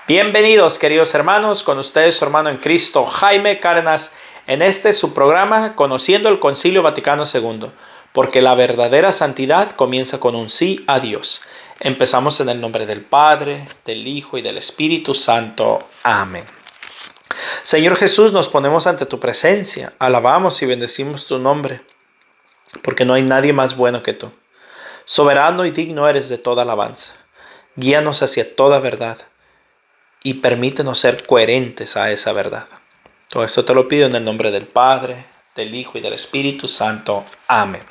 Bienvenidos, queridos hermanos, con ustedes su hermano en Cristo, Jaime Cárdenas, en su programa Conociendo el Concilio Vaticano II, porque la verdadera santidad comienza con un sí a Dios. Empezamos en el nombre del Padre, del Hijo y del Espíritu Santo. Amén. Señor Jesús, nos ponemos ante tu presencia, alabamos y bendecimos tu nombre, porque no hay nadie más bueno que tú. Soberano y digno eres de toda alabanza. Guíanos hacia toda verdad y permítenos ser coherentes a esa verdad. Todo esto te lo pido en el nombre del Padre, del Hijo y del Espíritu Santo. Amén.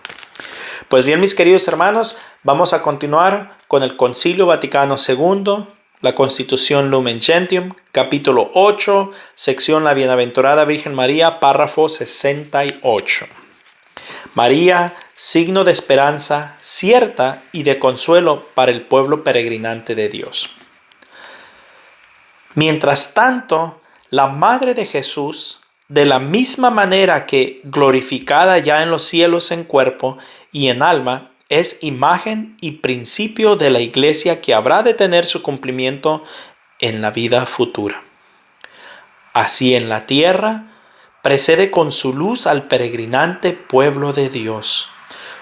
Pues bien, mis queridos hermanos, vamos a continuar con el Concilio Vaticano II, la Constitución Lumen Gentium, capítulo 8, sección La Bienaventurada Virgen María, párrafo 68. María, signo de esperanza cierta y de consuelo para el pueblo peregrinante de Dios. Mientras tanto, la Madre de Jesús, de la misma manera que glorificada ya en los cielos en cuerpo y en alma, es imagen y principio de la Iglesia que habrá de tener su cumplimiento en la vida futura. Así en la tierra, precede con su luz al peregrinante pueblo de Dios,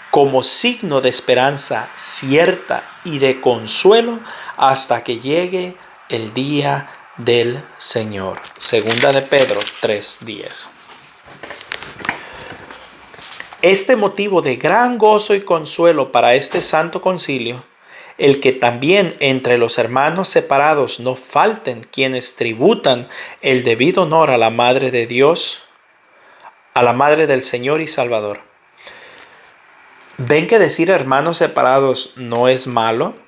como signo de esperanza cierta y de consuelo hasta que llegue el día del Señor. Segunda de Pedro 3:10. Este motivo de gran gozo y consuelo para este santo concilio, el que también entre los hermanos separados no falten quienes tributan el debido honor a la Madre de Dios, a la Madre del Señor y Salvador. ¿Ven que decir hermanos separados no es malo?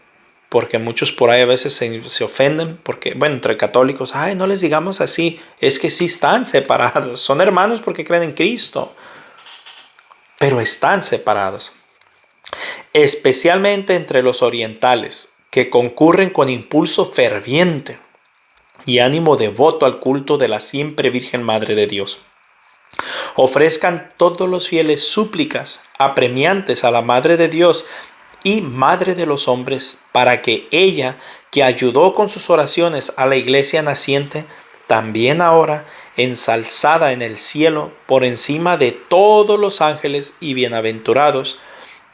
Porque muchos por ahí a veces se ofenden, porque, bueno, entre católicos, no les digamos así, es que sí están separados, son hermanos porque creen en Cristo, pero están separados. Especialmente entre los orientales, que concurren con impulso ferviente y ánimo devoto al culto de la siempre Virgen Madre de Dios. Ofrezcan todos los fieles súplicas apremiantes a la Madre de Dios y Madre de los hombres, para que ella, que ayudó con sus oraciones a la iglesia naciente, también ahora, ensalzada en el cielo por encima de todos los ángeles y bienaventurados,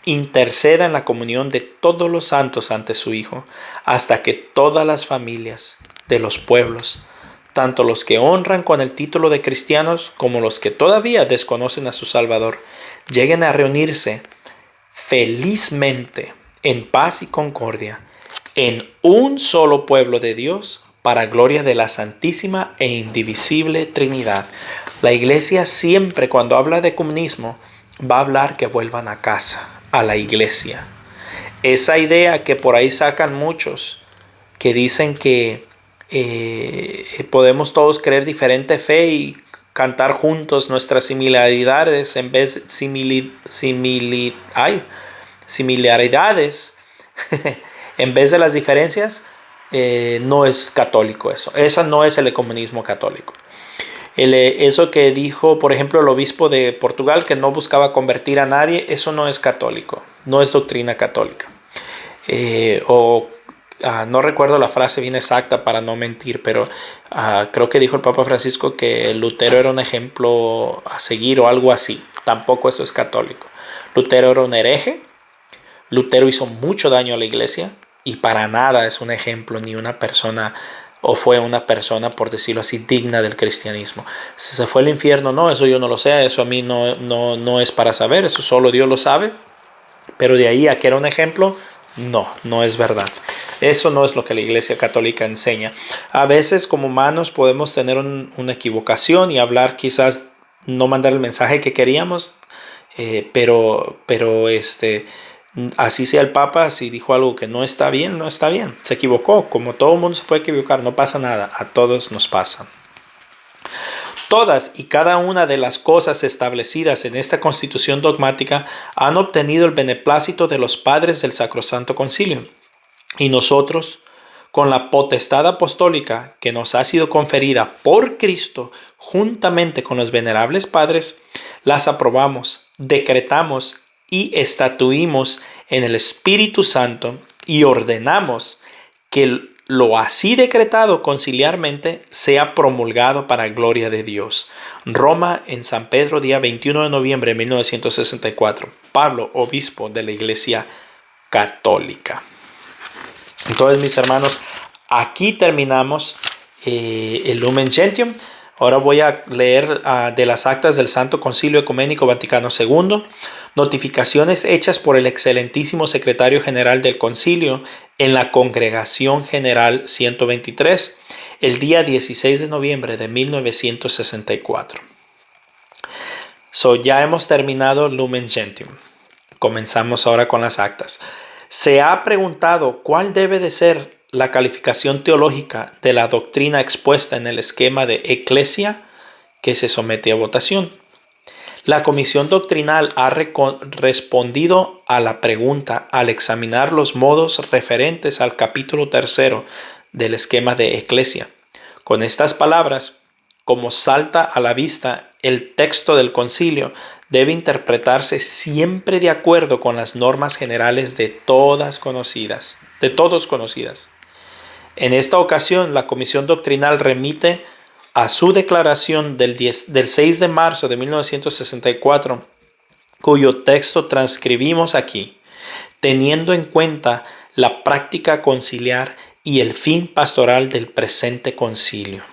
interceda en la comunión de todos los santos ante su Hijo, hasta que todas las familias de los pueblos, tanto los que honran con el título de cristianos como los que todavía desconocen a su Salvador, lleguen a reunirse felizmente en paz y concordia en un solo pueblo de Dios, para gloria de la Santísima e Indivisible Trinidad. La Iglesia siempre, cuando habla de comunismo, va a hablar que vuelvan a casa, a la Iglesia. Esa idea que por ahí sacan muchos, que dicen que podemos todos creer diferente fe y cantar juntos nuestras similaridades en vez de similaridades en vez de las diferencias, no es católico eso. Esa no es el ecumenismo católico. Eso que dijo, por ejemplo, el obispo de Portugal, que no buscaba convertir a nadie, eso no es católico, no es doctrina católica. No recuerdo la frase bien exacta para no mentir, pero creo que dijo el Papa Francisco que Lutero era un ejemplo a seguir o algo así. Tampoco eso es católico. Lutero era un hereje. Lutero hizo mucho daño a la iglesia y para nada es un ejemplo ni una persona, o fue una persona, por decirlo así, digna del cristianismo. Si se fue al infierno, no, eso yo no lo sé, eso a mí no es para saber, eso solo Dios lo sabe. Pero de ahí a que era un ejemplo, no es verdad. Eso no es lo que la Iglesia Católica enseña. A veces como humanos podemos tener una equivocación y hablar, quizás no mandar el mensaje que queríamos, pero así sea el Papa, si dijo algo que no está bien, no está bien. Se equivocó, como todo mundo se puede equivocar, no pasa nada, a todos nos pasa. Todas y cada una de las cosas establecidas en esta constitución dogmática han obtenido el beneplácito de los padres del Sacrosanto Concilio. Y nosotros, con la potestad apostólica que nos ha sido conferida por Cristo, juntamente con los venerables padres, las aprobamos, decretamos y estatuimos en el Espíritu Santo y ordenamos que lo así decretado conciliarmente sea promulgado para gloria de Dios. Roma, en San Pedro, día 21 de noviembre de 1964. Pablo, obispo de la Iglesia Católica. Entonces, mis hermanos, aquí terminamos el Lumen Gentium. Ahora voy a leer de las actas del Santo Concilio Ecuménico Vaticano II, notificaciones hechas por el excelentísimo secretario general del concilio en la Congregación General 123, el día 16 de noviembre de 1964. Ya hemos terminado Lumen Gentium. Comenzamos ahora con las actas. Se ha preguntado cuál debe de ser la calificación teológica de la doctrina expuesta en el esquema de Eclesia que se somete a votación. La comisión doctrinal ha respondido a la pregunta al examinar los modos referentes al capítulo 3 del esquema de Eclesia. Con estas palabras, como salta a la vista, el texto del concilio debe interpretarse siempre de acuerdo con las normas generales de todos conocidas. En esta ocasión, la Comisión Doctrinal remite a su declaración del 6 de marzo de 1964, cuyo texto transcribimos aquí, teniendo en cuenta la práctica conciliar y el fin pastoral del presente concilio.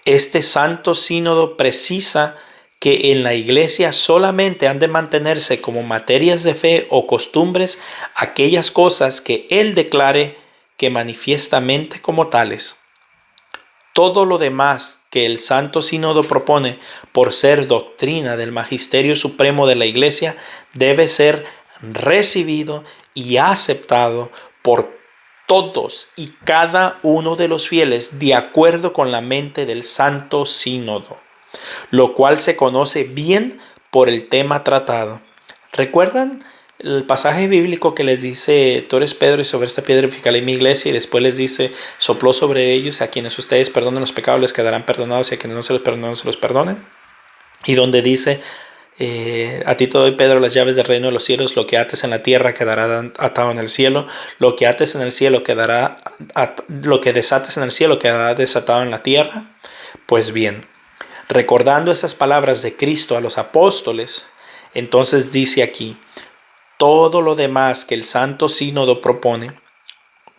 Este Santo Sínodo precisa que en la Iglesia solamente han de mantenerse como materias de fe o costumbres aquellas cosas que Él declare que manifiestamente como tales. Todo lo demás que el Santo Sínodo propone por ser doctrina del Magisterio Supremo de la Iglesia debe ser recibido y aceptado por todos y cada uno de los fieles de acuerdo con la mente del Santo Sínodo, lo cual se conoce bien por el tema tratado. ¿Recuerdan el pasaje bíblico que les dice: tú eres Pedro y sobre esta piedra edificaré mi iglesia? Y después les dice: sopló sobre ellos, a quienes ustedes perdonen los pecados les quedarán perdonados, y a quienes no se los perdonen se los perdonen. Y donde dice: a ti te doy, Pedro, las llaves del reino de los cielos, lo que ates en la tierra quedará atado en el cielo, lo que ates en el cielo lo que desates en el cielo quedará desatado en la tierra. Pues bien, recordando esas palabras de Cristo a los apóstoles, entonces dice aquí: todo lo demás que el Santo Sínodo propone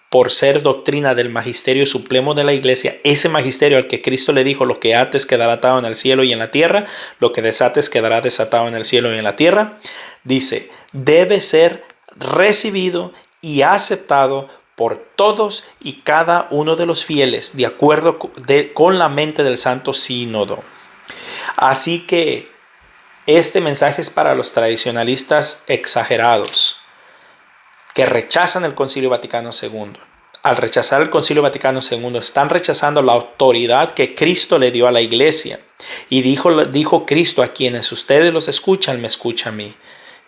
por ser doctrina del Magisterio Supremo de la Iglesia, ese magisterio al que Cristo le dijo: lo que ates quedará atado en el cielo y en la tierra, lo que desates quedará desatado en el cielo y en la tierra, dice, debe ser recibido y aceptado por todos y cada uno de los fieles de acuerdo con la mente del Santo Sínodo. Así que este mensaje es para los tradicionalistas exagerados que rechazan el Concilio Vaticano II. Al rechazar el Concilio Vaticano II, están rechazando la autoridad que Cristo le dio a la Iglesia. Y dijo Cristo: a quienes ustedes los escuchan, me escucha a mí.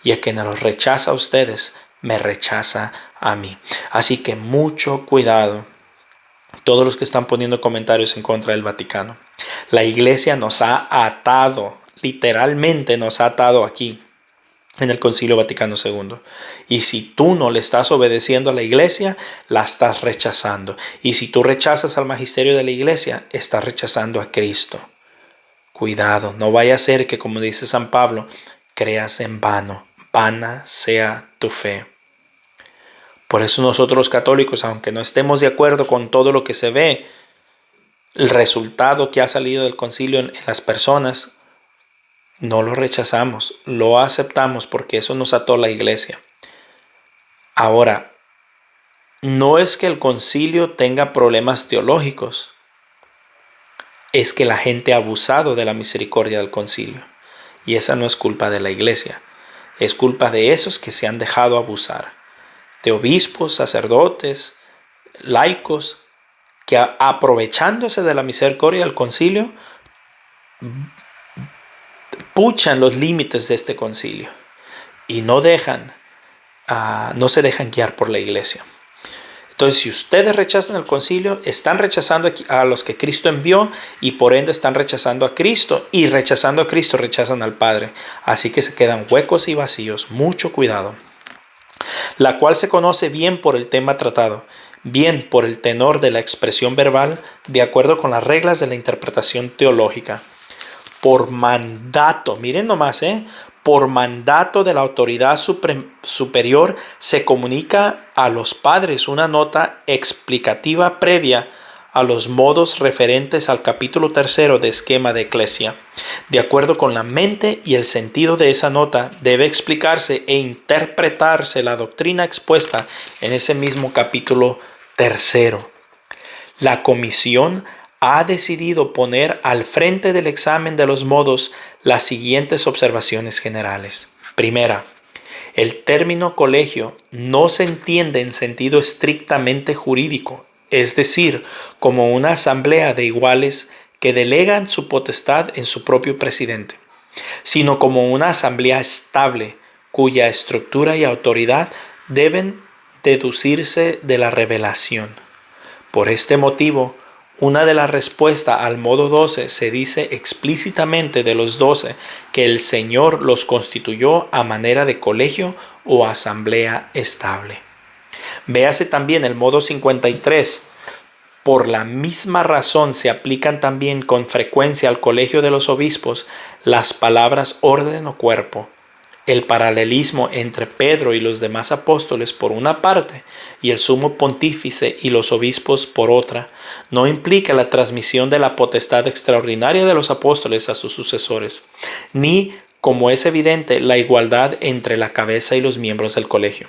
Y a quienes los rechaza a ustedes, me rechaza a mí. Así que mucho cuidado, todos los que están poniendo comentarios en contra del Vaticano. La Iglesia nos ha atado, literalmente nos ha atado aquí en el Concilio Vaticano II. Y si tú no le estás obedeciendo a la Iglesia, la estás rechazando. Y si tú rechazas al magisterio de la Iglesia, estás rechazando a Cristo. Cuidado, no vaya a ser que, como dice San Pablo, creas en vano, vana sea tu fe. Por eso nosotros los católicos, aunque no estemos de acuerdo con todo lo que se ve, el resultado que ha salido del concilio en las personas, no lo rechazamos, lo aceptamos, porque eso nos ató la Iglesia. Ahora, no es que el concilio tenga problemas teológicos, es que la gente ha abusado de la misericordia del concilio. Y esa no es culpa de la Iglesia, es culpa de esos que se han dejado abusar, de obispos, sacerdotes, laicos, que aprovechándose de la misericordia del concilio, puchan los límites de este concilio y no se dejan guiar por la Iglesia. Entonces, si ustedes rechazan el concilio, están rechazando a los que Cristo envió y por ende están rechazando a Cristo, y rechazando a Cristo rechazan al Padre. Así que se quedan huecos y vacíos. Mucho cuidado. La cual se conoce bien por el tema tratado. bien por el tenor de la expresión verbal, de acuerdo con las reglas de la interpretación teológica. Por mandato, miren nomás, por mandato de la autoridad superior se comunica a los padres una nota explicativa previa a los modos referentes al capítulo 3 de Esquema de Eclesia. De acuerdo con la mente y el sentido de esa nota, debe explicarse e interpretarse la doctrina expuesta en ese mismo capítulo 3. La comisión ha decidido poner al frente del examen de los modos las siguientes observaciones generales. Primera, el término colegio no se entiende en sentido estrictamente jurídico, es decir, como una asamblea de iguales que delegan su potestad en su propio presidente, sino como una asamblea estable cuya estructura y autoridad deben deducirse de la revelación. Por este motivo, una de las respuestas al modo 12 se dice explícitamente de los 12 que el Señor los constituyó a manera de colegio o asamblea estable. Véase también el modo 53. Por la misma razón se aplican también con frecuencia al colegio de los obispos las palabras orden o cuerpo. El paralelismo entre Pedro y los demás apóstoles por una parte y el sumo pontífice y los obispos por otra no implica la transmisión de la potestad extraordinaria de los apóstoles a sus sucesores, ni, como es evidente, la igualdad entre la cabeza y los miembros del colegio,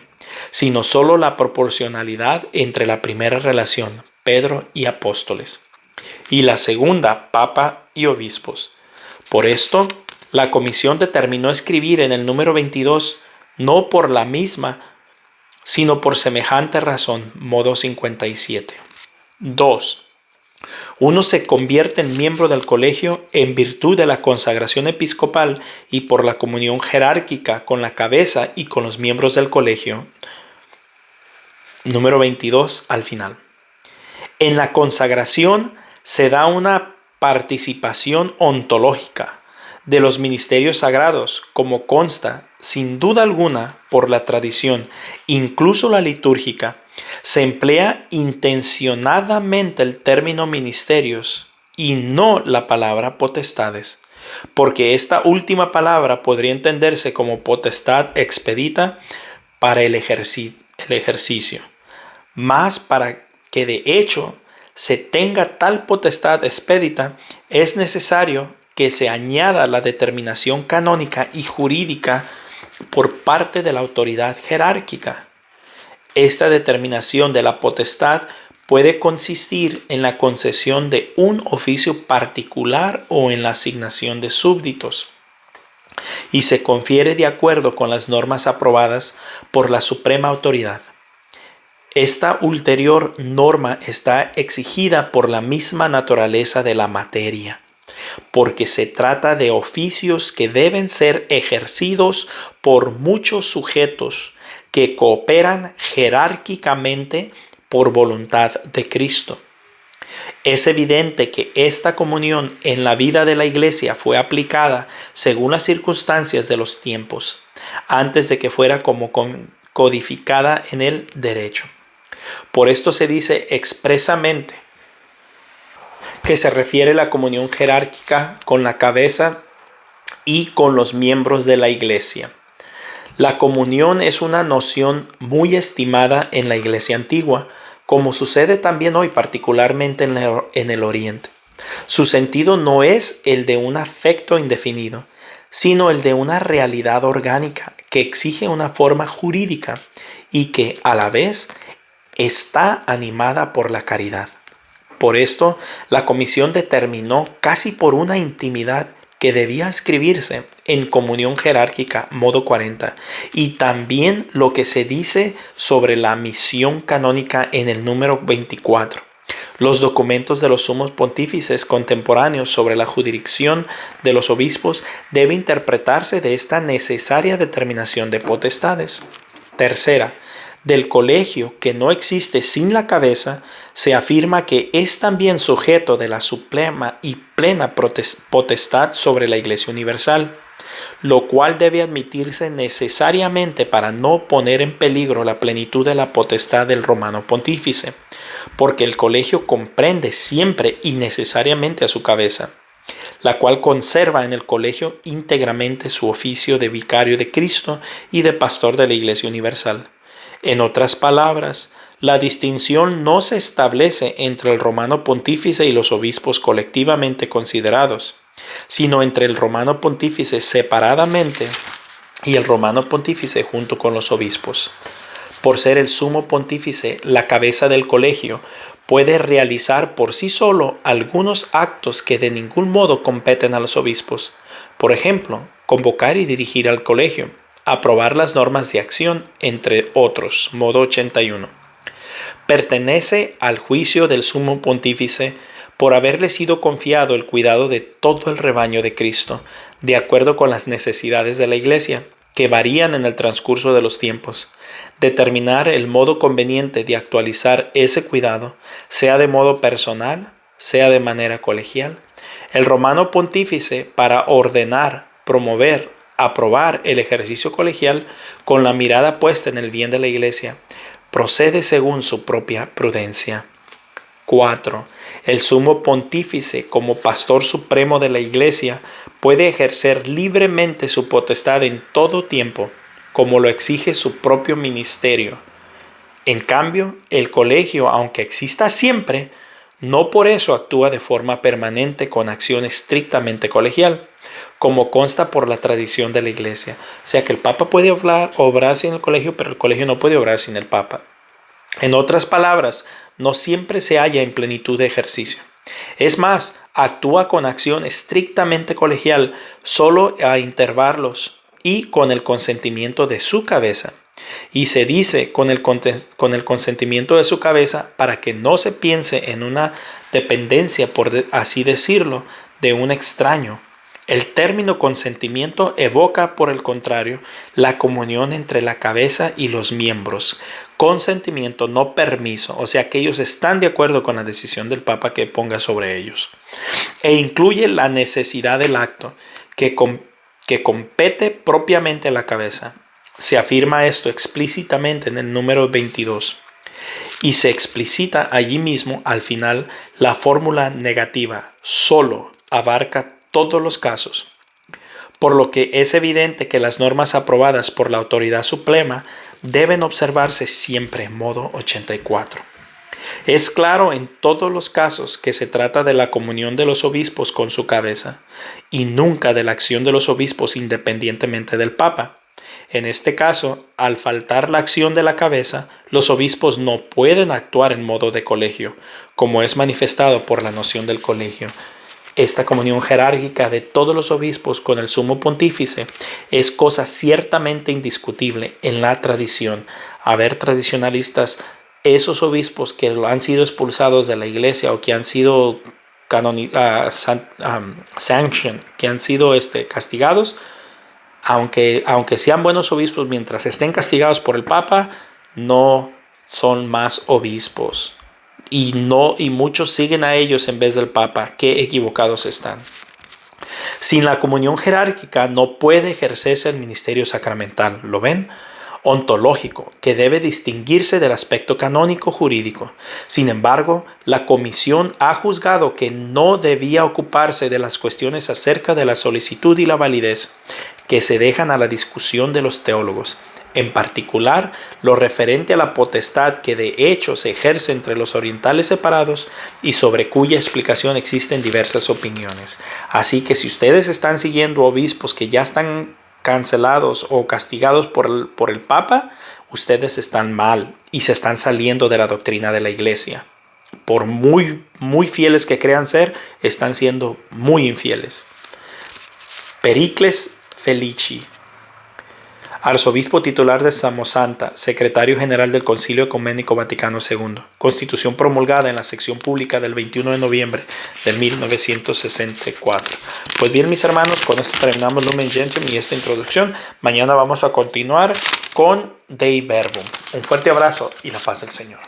sino solo la proporcionalidad entre la primera relación, Pedro y apóstoles, y la segunda, Papa y obispos. Por esto, la comisión determinó escribir en el número 22, no por la misma, sino por semejante razón, modo 57. 2. Uno se convierte en miembro del colegio en virtud de la consagración episcopal y por la comunión jerárquica con la cabeza y con los miembros del colegio. Número 22 al final. En la consagración se da una participación ontológica de los ministerios sagrados, como consta, sin duda alguna, por la tradición, incluso la litúrgica. Se emplea intencionadamente el término ministerios y no la palabra potestades, porque esta última palabra podría entenderse como potestad expedita para el ejercicio, más para que de hecho se tenga tal potestad expedita, es necesario que se añada la determinación canónica y jurídica por parte de la autoridad jerárquica. Esta determinación de la potestad puede consistir en la concesión de un oficio particular o en la asignación de súbditos, y se confiere de acuerdo con las normas aprobadas por la suprema autoridad. Esta ulterior norma está exigida por la misma naturaleza de la materia, porque se trata de oficios que deben ser ejercidos por muchos sujetos que cooperan jerárquicamente por voluntad de Cristo. Es evidente que esta comunión en la vida de la Iglesia fue aplicada según las circunstancias de los tiempos, antes de que fuera como codificada en el derecho. Por esto se dice expresamente que se refiere a la comunión jerárquica con la cabeza y con los miembros de la Iglesia. La comunión es una noción muy estimada en la Iglesia antigua, como sucede también hoy, particularmente en el Oriente. Su sentido no es el de un afecto indefinido, sino el de una realidad orgánica que exige una forma jurídica y que, a la vez, está animada por la caridad. Por esto, la comisión determinó casi por una intimidad que debía escribirse en comunión jerárquica, modo 40, y también lo que se dice sobre la misión canónica en el número 24. Los documentos de los sumos pontífices contemporáneos sobre la jurisdicción de los obispos debe interpretarse de esta necesaria determinación de potestades. Tercera, del colegio que no existe sin la cabeza, se afirma que es también sujeto de la suprema y plena potestad sobre la Iglesia Universal, lo cual debe admitirse necesariamente para no poner en peligro la plenitud de la potestad del romano pontífice, porque el colegio comprende siempre y necesariamente a su cabeza, la cual conserva en el colegio íntegramente su oficio de vicario de Cristo y de pastor de la Iglesia Universal. En otras palabras, la distinción no se establece entre el romano pontífice y los obispos colectivamente considerados, sino entre el romano pontífice separadamente y el romano pontífice junto con los obispos. Por ser el sumo pontífice la cabeza del colegio, puede realizar por sí solo algunos actos que de ningún modo competen a los obispos. Por ejemplo, convocar y dirigir al colegio, aprobar las normas de acción, entre otros. Modo 81. Pertenece al juicio del sumo pontífice por haberle sido confiado el cuidado de todo el rebaño de Cristo, de acuerdo con las necesidades de la Iglesia, que varían en el transcurso de los tiempos. Determinar el modo conveniente de actualizar ese cuidado, sea de modo personal, sea de manera colegial. El romano pontífice, para ordenar, promover, aprobar el ejercicio colegial con la mirada puesta en el bien de la Iglesia, procede según su propia prudencia. 4. El sumo pontífice, como pastor supremo de la Iglesia, puede ejercer libremente su potestad en todo tiempo, como lo exige su propio ministerio. En cambio, el colegio, aunque exista siempre, no por eso actúa de forma permanente con acción estrictamente colegial, como consta por la tradición de la Iglesia. O sea que el Papa puede obrar sin el colegio, pero el colegio no puede obrar sin el Papa. En otras palabras, no siempre se halla en plenitud de ejercicio. Es más, actúa con acción estrictamente colegial solo a intervalos y con el consentimiento de su cabeza. Y se dice con el consentimiento de su cabeza para que no se piense en una dependencia, por así decirlo, de un extraño. El término consentimiento evoca, por el contrario, la comunión entre la cabeza y los miembros. Consentimiento, no permiso, o sea que ellos están de acuerdo con la decisión del Papa que ponga sobre ellos. E incluye la necesidad del acto que compete propiamente a la cabeza. Se afirma esto explícitamente en el número 22. Y se explicita allí mismo, al final, la fórmula negativa, solo abarca todos los casos, por lo que es evidente que las normas aprobadas por la autoridad suprema deben observarse siempre en modo 84. Es claro en todos los casos que se trata de la comunión de los obispos con su cabeza y nunca de la acción de los obispos independientemente del Papa. En este caso, al faltar la acción de la cabeza, los obispos no pueden actuar en modo de colegio, como es manifestado por la noción del colegio. Esta comunión jerárquica de todos los obispos con el sumo pontífice es cosa ciertamente indiscutible en la tradición. A ver, tradicionalistas, esos obispos que han sido expulsados de la iglesia o que han sido sanctioned, que han sido castigados, aunque sean buenos obispos, mientras estén castigados por el Papa, no son más obispos. Y muchos siguen a ellos en vez del Papa. Qué equivocados están. Sin la comunión jerárquica no puede ejercerse el ministerio sacramental. ¿Lo ven? Ontológico, que debe distinguirse del aspecto canónico jurídico. Sin embargo, la comisión ha juzgado que no debía ocuparse de las cuestiones acerca de la solicitud y la validez, que se dejan a la discusión de los teólogos. En particular, lo referente a la potestad que de hecho se ejerce entre los orientales separados y sobre cuya explicación existen diversas opiniones. Así que si ustedes están siguiendo obispos que ya están cancelados o castigados por el Papa, ustedes están mal y se están saliendo de la doctrina de la Iglesia. Por muy fieles que crean ser, están siendo muy infieles. Pericles Felici, arzobispo titular de Samosata, secretario general del Concilio Ecuménico Vaticano II, Constitución promulgada en la sección pública del 21 de noviembre de 1964. Pues bien, mis hermanos, con esto terminamos Lumen Gentium y esta introducción. Mañana vamos a continuar con Dei Verbum. Un fuerte abrazo y la paz del Señor.